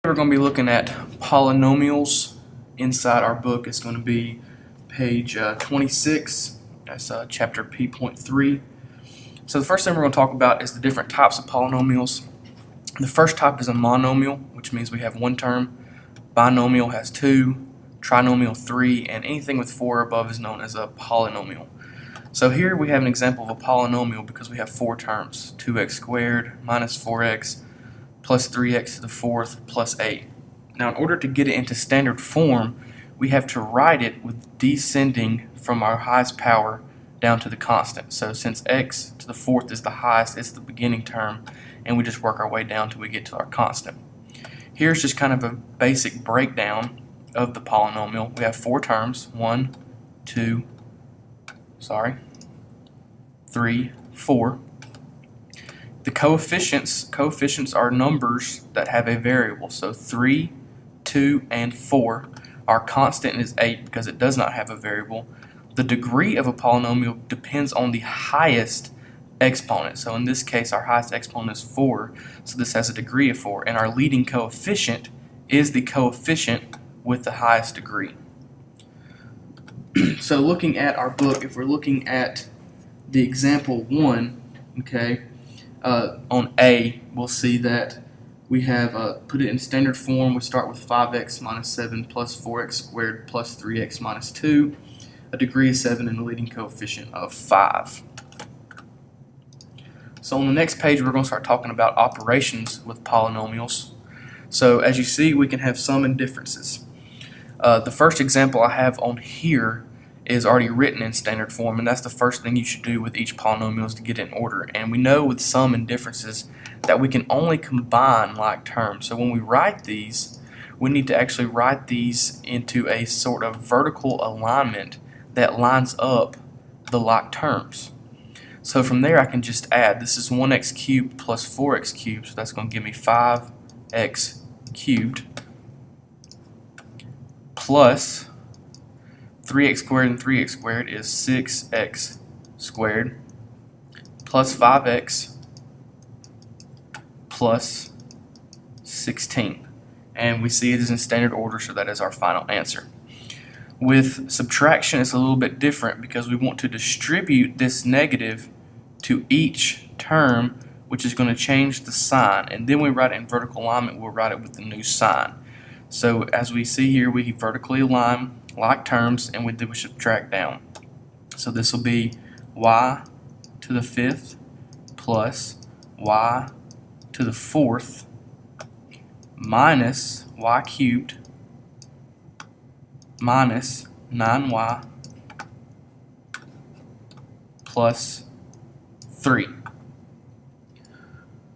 We're going to be looking at polynomials. Inside our book is going to be page 26. That's chapter P.4. So the first thing we're going to talk about is the different types of polynomials. The first type is a monomial, which means we have one term. Binomial has two, trinomial three, and anything with four or above is known as a polynomial. So here we have an example of a polynomial because we have four terms: 2x squared minus 4x plus 3x to the fourth plus 8. Now in order to get it into standard form, we have to write it with descending from our highest power down to the constant. So since x to the fourth is the highest, it's the beginning term, and we just work our way down till we get to our constant. Here's just kind of a basic breakdown of the polynomial. We have four terms: 3, 4. The coefficients are numbers that have a variable. So 3, 2, and 4. Our constant is 8 because it does not have a variable. The degree of a polynomial depends on the highest exponent. So in this case, our highest exponent is 4, so this has a degree of 4. And our leading coefficient is the coefficient with the highest degree. So looking at our book, if we're looking at the example 1, okay, on A, we'll see that we have put it in standard form. We start with 5x minus 7 plus 4x squared plus 3x minus 2, a degree of 7, and a leading coefficient of 5. So on the next page, we're going to start talking about operations with polynomials. So as you see, we can have sum and differences. The first example I have on here is already written in standard form, and that's the first thing you should do with each polynomial is to get it in order. And we know with sum and differences that we can only combine like terms. So when we write these, we need to actually write these into a sort of vertical alignment that lines up the like terms. So from there I can just add. This is 1x cubed plus 4x cubed, so that's going to give me 5x cubed plus 3x squared and 3x squared is 6x squared plus 5x plus 16. And we see it is in standard order, so that is our final answer. With subtraction, it's a little bit different because we want to distribute this negative to each term, which is going to change the sign. And then we write it in vertical alignment, we'll write it with the new sign. So as we see here, we vertically align like terms, and we subtract down. So this will be y to the fifth plus y to the fourth minus y cubed minus 9y plus 3.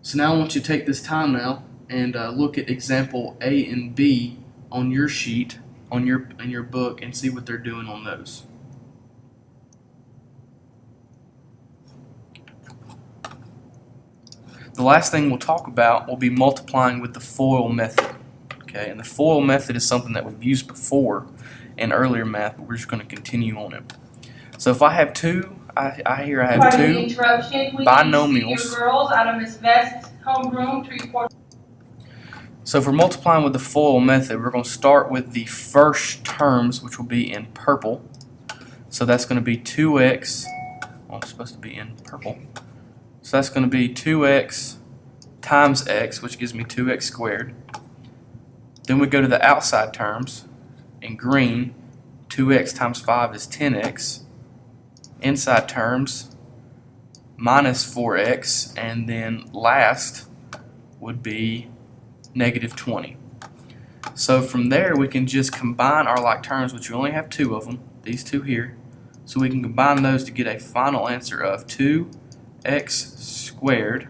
So now I want you to take this time now and look at example A and B on your sheet, in your book, and see what they're doing on those. The last thing we'll talk about will be multiplying with the FOIL method. Okay, and the FOIL method is something that we've used before in earlier math, but we're just going to continue on it. So if I have two, I have two binomials. Girls out of Miss Vest's homeroom to report. So for multiplying with the FOIL method, we're going to start with the first terms, which will be in purple. So that's going to be 2x, well, it's supposed to be in purple. So that's going to be 2x times x, which gives me 2x squared. Then we go to the outside terms. In green, 2x times 5 is 10x. Inside terms, minus 4x, and then last would be negative 20. So from there we can just combine our like terms, which we only have two of them, these two here. So we can combine those to get a final answer of 2x squared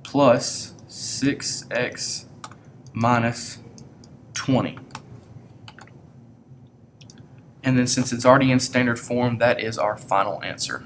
plus 6x minus 20. And then since it's already in standard form, that is our final answer.